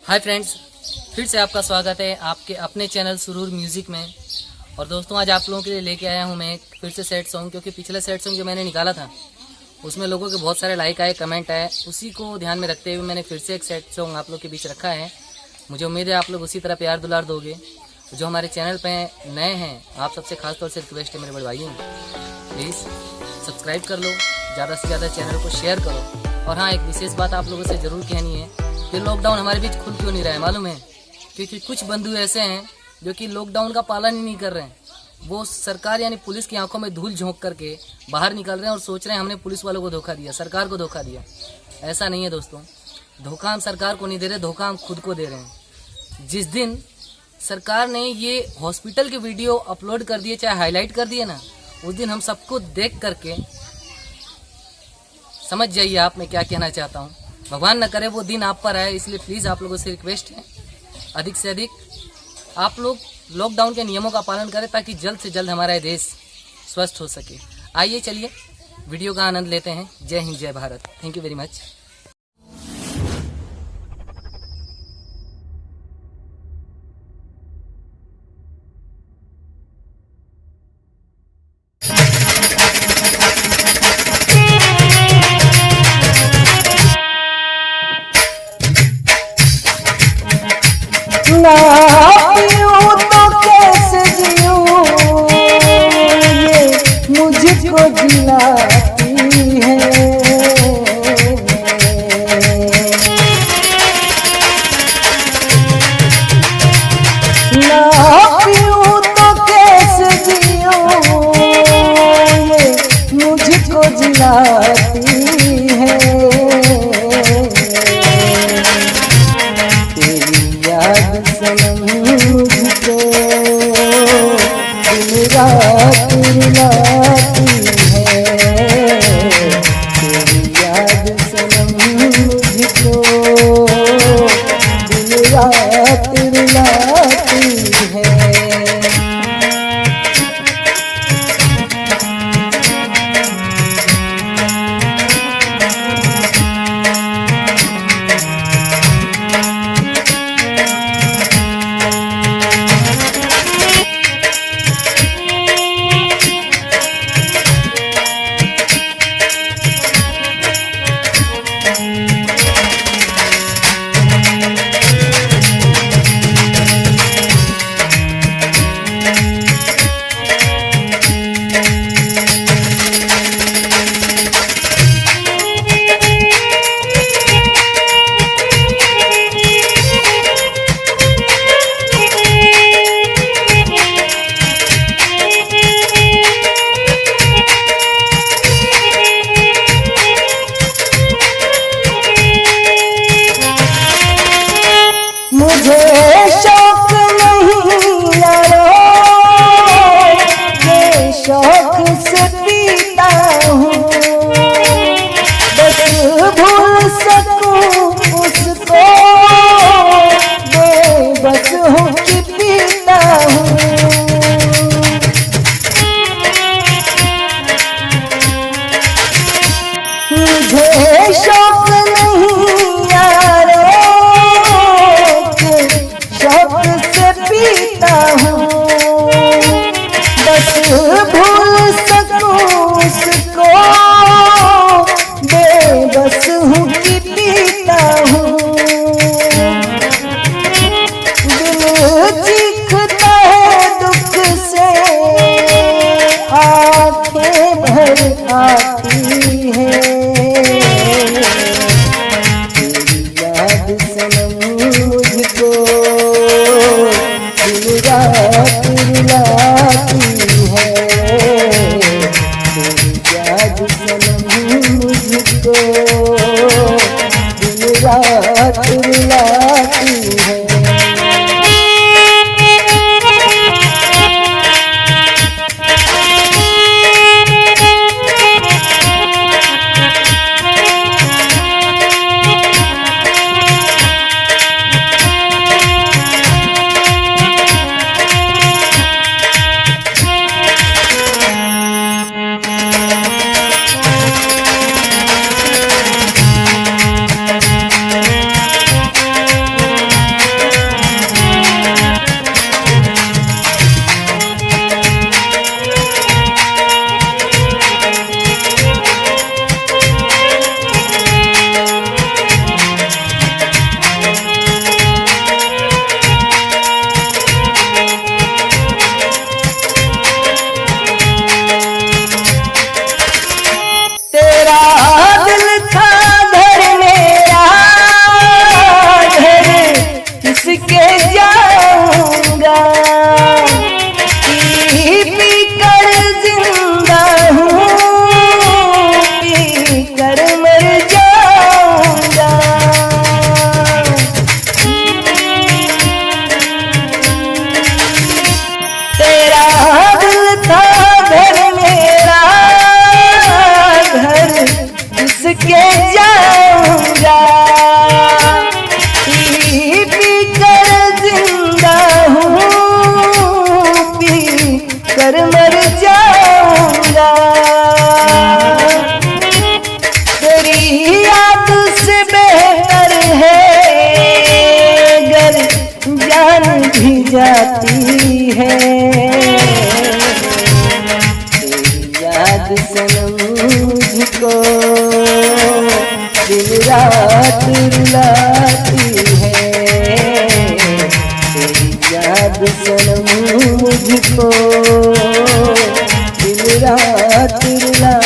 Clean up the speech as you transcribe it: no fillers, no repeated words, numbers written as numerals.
Hi friends, फिर से आपका स्वागत है आपके अपने चैनल सुरूर म्यूज़िक में। और दोस्तों, आज आप लोगों के लिए लेके आया हूँ मैं फिर से सैड सॉन्ग, क्योंकि पिछले सैड सॉन्ग जो मैंने निकाला था उसमें लोगों के बहुत सारे लाइक आए, कमेंट आए। उसी को ध्यान में रखते हुए मैंने फिर से एक सैड सॉन्ग आप लोग के बीच रखा है। मुझे उम्मीद है आप लोग उसी तरह प्यार दुलार दोगे। जो हमारे चैनल पर नए हैं, आप सबसे खास तौर से रिक्वेस्ट है मेरे बड़े भाइयों, प्लीज़ सब्सक्राइब कर लो, ज़्यादा से ज़्यादा चैनल को शेयर करो। और हाँ, एक विशेष बात आप लोगों से ज़रूर कहनी है कि लॉकडाउन हमारे बीच खुल क्यों नहीं रहा है मालूम है? क्योंकि कुछ बंधु ऐसे हैं जो कि लॉकडाउन का पालन ही नहीं कर रहे हैं। वो सरकार यानी पुलिस की आंखों में धूल झोंक करके बाहर निकल रहे हैं और सोच रहे हैं हमने पुलिस वालों को धोखा दिया, सरकार को धोखा दिया। ऐसा नहीं है दोस्तों, धोखा हम सरकार को नहीं दे रहे, धोखा हम खुद को दे रहे हैं। जिस दिन सरकार ने ये हॉस्पिटल के वीडियो अपलोड कर दिए, चाहे हाईलाइट कर दिए ना, उस दिन हम सबको देख करके समझ जाइए आप मैं क्या कहना चाहता हूँ। भगवान न करे वो दिन आप पर आए, इसलिए प्लीज़ आप लोगों से रिक्वेस्ट है, अधिक से अधिक आप लोग लॉकडाउन के नियमों का पालन करें ताकि जल्द से जल्द हमारा देश स्वस्थ हो सके। आइए चलिए वीडियो का आनंद लेते हैं। जय हिंद, जय Bharat. Thank you very much. ना पीऊं तो कैसे जीऊं, ये मुझको जिलाती है। ना पीऊं तो कैसे जीऊं, ये मुझको जिलाती है। सनम मुझको दिन रात रुलाती है, तेरी याद सनम मुझको दिन रात रुलाती है। मुझे शौक नहीं यारो, ये शौक से पीता हूँ, बस भूल सकूं उसको, बेबस हूँ कि पीता हूँ। मुझे शौक नहीं यारो, शौक से पीता हूँ, बस भूल सकूं उसको, बेबस हूँ कि पीता हूँ। दिल चीखता है दुख से, आंखें भर आती है, तेरी याद सनम मुझको दिन रात रुलाती है, तेरी याद सनम मुझको दिन रात रुलाती है। जिसके जाऊंगा, पी कर जिंदा हूँ, पी कर मर जाऊंगा। तेरा दिल था घर मेरा घर, जिसके जाऊंगा, पी पी कर जिंदा हूँ, पी कर मर जाऊंगा। तेरी याद से बेहतर है अगर जान भी जाती है, तेरी याद सनम मुझको दिन रात रुलाती है, तेरी याद सनम मुझको दिन रात रुलाती है।